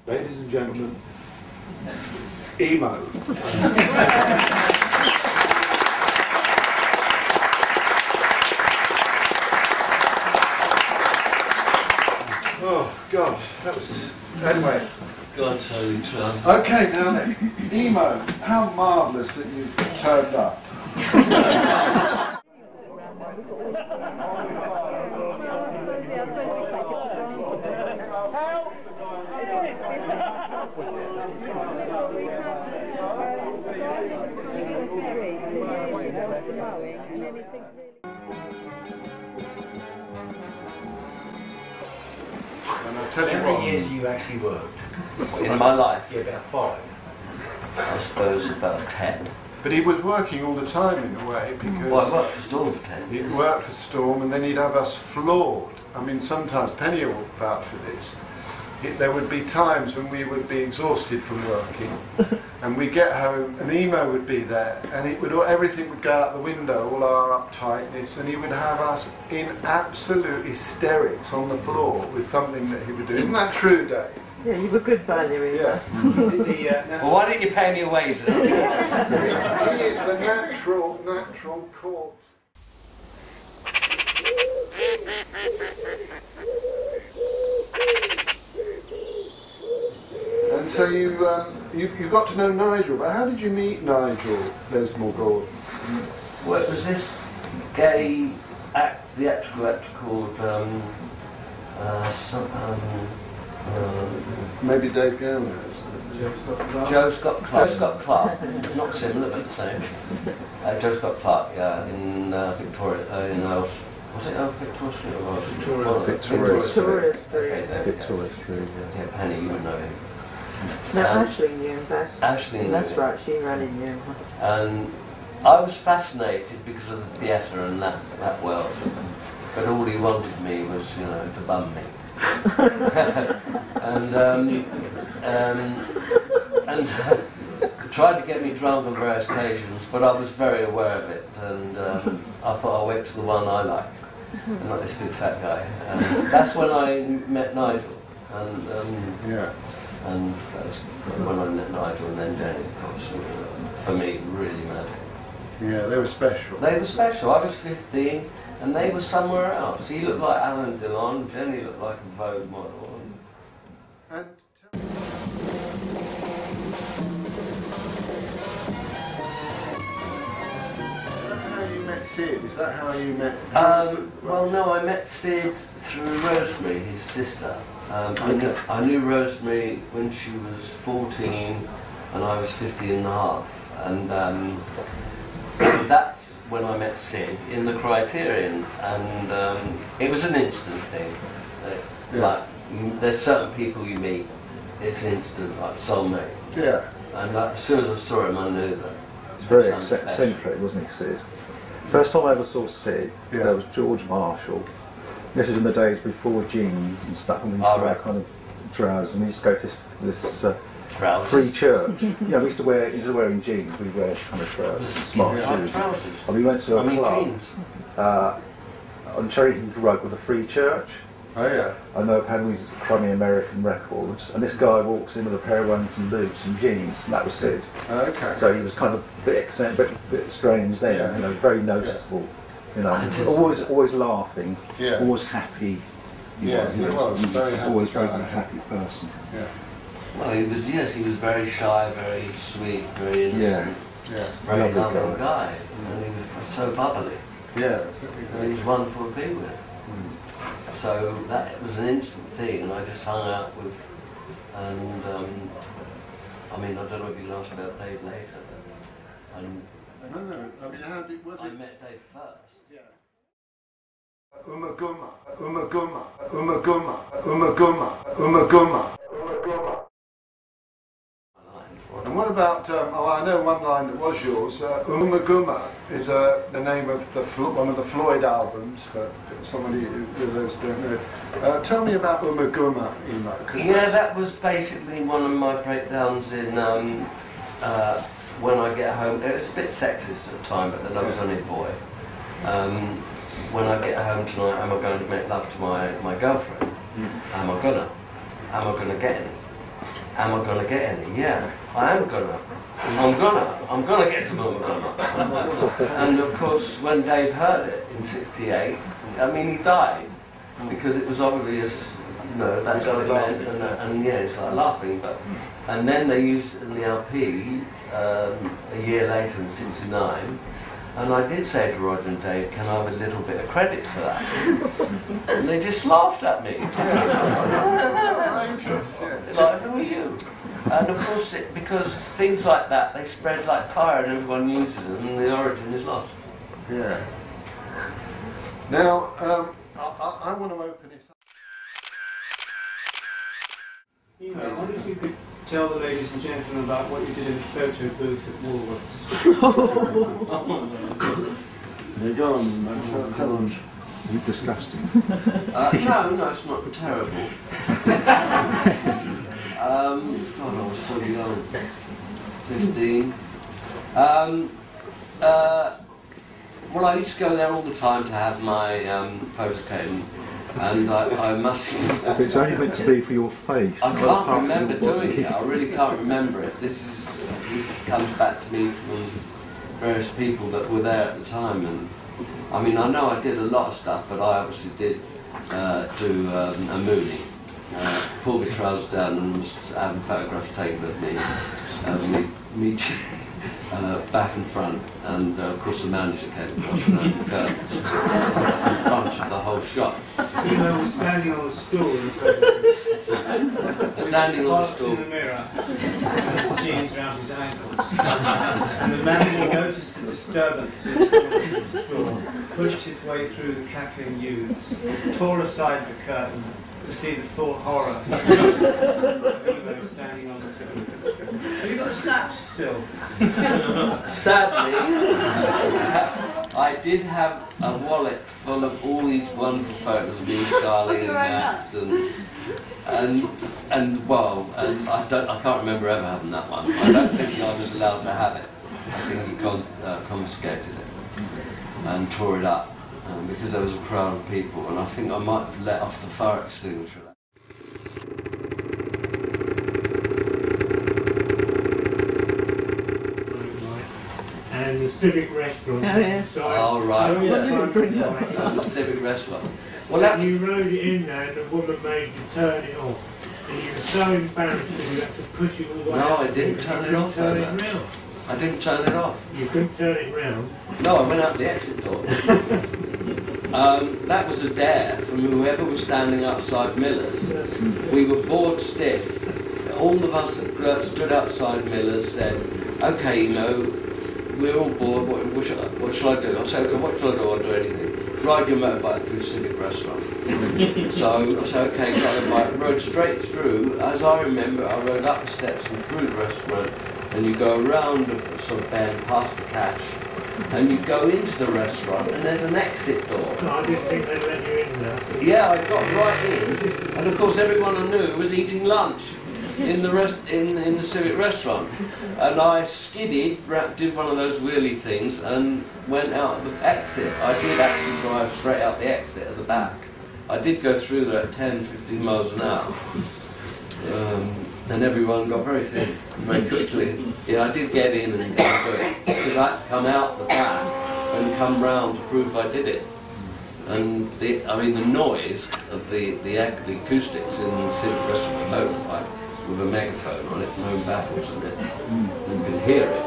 Ladies and gentlemen, Emo. Oh God, that was... Anyway. God, so try. Okay, now then, Emo, how marvellous that you've turned up. How many years you actually worked? In my life? Yeah, about 5. I suppose about 10. But he was working all the time in a way because... Well, I worked for Storm for 10 years. He'd work for Storm and then he'd have us floored. I mean, sometimes Penny will vouch for this. There would be times when we would be exhausted from working and we'd get home and Emo would be there and everything would go out the window, all our uptightness, and he would have us in absolute hysterics on the floor with something that he would do. Isn't that true, Dave? Yeah, you were good value, yeah. Well, why didn't you pay me a wage then? He is the natural corpse. And so you got to know Nigel, but how did you meet Nigel Lesmore Gordon? Well, it was this gay theatrical maybe Dave Gallagher. Joe Scott Clark, not similar but the same. Joe Scott Clark, yeah, in Victoria, in was it Victoria Street or Victoria Street. Okay, Victoria Street, yeah, Penny, you would know him. No, Ashley knew him best. Ashley knew That's him. right, she really knew him. And I was fascinated because of the theatre and that world. But all he wanted me was, you know, to bum me. and tried to get me drunk on various occasions, but I was very aware of it, and I thought I'll wait till the one I like, and not this big fat guy. And that's when I met Nigel, and and that's when I met Nigel and then Jenny, of course. For me, really magic. Yeah, they were special. They were special. I was 15. And they were somewhere else. He looked like Alan Dillon, Jenny looked like a Vogue model. And how you met Sid? Is that how you met? Well, no, I met Sid through Rosemary, his sister. I knew Rosemary when she was 14 and I was 15 and a half. And that's when I met Sid in the Criterion, and it was an instant thing. Like, there's certain people you meet, it's an instant, like soulmate. Yeah. And as soon as I saw him, I knew that. It's very eccentric, wasn't he, Sid? First time I ever saw Sid, there was George Marshall. This is in the days before jeans and stuff, and we used to wear kind of trousers, and we used to go to this free church. Yeah, we used to wear, instead of wearing jeans, we wear kind of trousers, smart shoes. And we went to a club on Cherryton Road called the Free Church. Oh yeah. I know had all these funny American records, and this guy walks in with a pair of Wellington boots and jeans, and that was Sid. Okay. So he was kind of a bit eccentric, bit strange then, you know, very noticeable. You know, always laughing, always happy. He was always very happy person. Yeah. Well, he was very shy, very sweet, very innocent, very loving guy, and he was so bubbly. Yeah. And he was wonderful to be with. So that was an instant thing, and I just hung out with, and I mean, I don't know if you can ask about Dave later, but no, I mean, how did, was it? I met Dave first. Yeah. Umaga, Umaga, Umaga, Umaga, Umaga. And what about, I know one line that was yours, Umaga is the name of one of the Floyd albums, for somebody who those don't know. Tell me about Umaga, Emo. Yeah, that was basically one of my breakdowns in When I Get Home. It was a bit sexist at the time, but then I was only a boy. When I get home tonight, am I going to make love to my girlfriend? Am I gonna get any? am I going to get any? Yeah, I am gonna. I'm gonna get some Umaga. And of course, when Dave heard it in '68, I mean, he died because it was obvious, you know, that's what it meant, and yeah, it's like laughing. And then they used it in the LP a year later in '69. And I did say to Roger and Dave, can I have a little bit of credit for that? And they just laughed at me. Like, who are you? And of course, because things like that, they spread like fire and everyone uses them and the origin is lost. Yeah. Now, I want to open it up. I wonder if you could tell the ladies and gentlemen about what you did in the photo booth at Woolworths. Yeah, go on, tell them. Is it disgusting? No, it's not terrible. God, I was so young. 15. Well, I used to go there all the time to have my photos taken, and I must. It's only meant to be for your face. I can't remember doing it. I really can't remember it. This comes back to me from various people that were there at the time, and I mean, I know I did a lot of stuff, but I obviously did do a movie. Pulled my trousers down and was having photographs taken of me back and front, and of course the manager came across around the curtains in front of the whole shot. You know, we're standing on the stool in Standing on the stool. in the mirror, with his jeans around his ankles. And the manager noticed the disturbance in the stool, pushed his way through the cackling youths, tore aside the curtain to see the full horror of Emo standing on the stool. Have you got the snaps still? Sadly, I did have a wallet full of all these wonderful photos of me, Charlie, and Max, and I can't remember ever having that one. I don't think I was allowed to have it. I think he confiscated it and tore it up because there was a crowd of people, and I think I might have let off the fire extinguisher. And the Civic Restaurant. Oh, yes. Oh, right. Oh, yeah. The Civic Restaurant. Well, You rode it in there and the woman made you turn it off. And you were so embarrassed that you had to push it all the way No, out. I didn't turn it off. Turn it round. I didn't turn it off. You couldn't turn it round. No, I went out the exit door. That was a dare from whoever was standing outside Miller's. We were bored stiff. All of us that stood outside Miller's said, okay, you know, we're all bored, what shall I do? I said, okay, what shall I do? I'll do anything. Ride your motorbike through the Civic Restaurant. So I said, okay, got the bike, rode straight through. As I remember, I rode up the steps and through the restaurant, and you go around a sort of bend past the cash, and you go into the restaurant, and there's an exit door. No, I didn't think they'd let you in there. Yeah, I got right in, and of course everyone I knew was eating lunch in the Civic Restaurant, and I skidded, did one of those wheelie things, and went out the exit. I did actually drive straight out the exit at the back. I did go through there at 10-15 miles an hour, and everyone got very thin very quickly. Yeah, I did get in and do it because I had to come out the back and come round to prove I did it. And the noise of the acoustics in the Civic Restaurant motorbike with a megaphone on it, no baffles in it, you can hear it.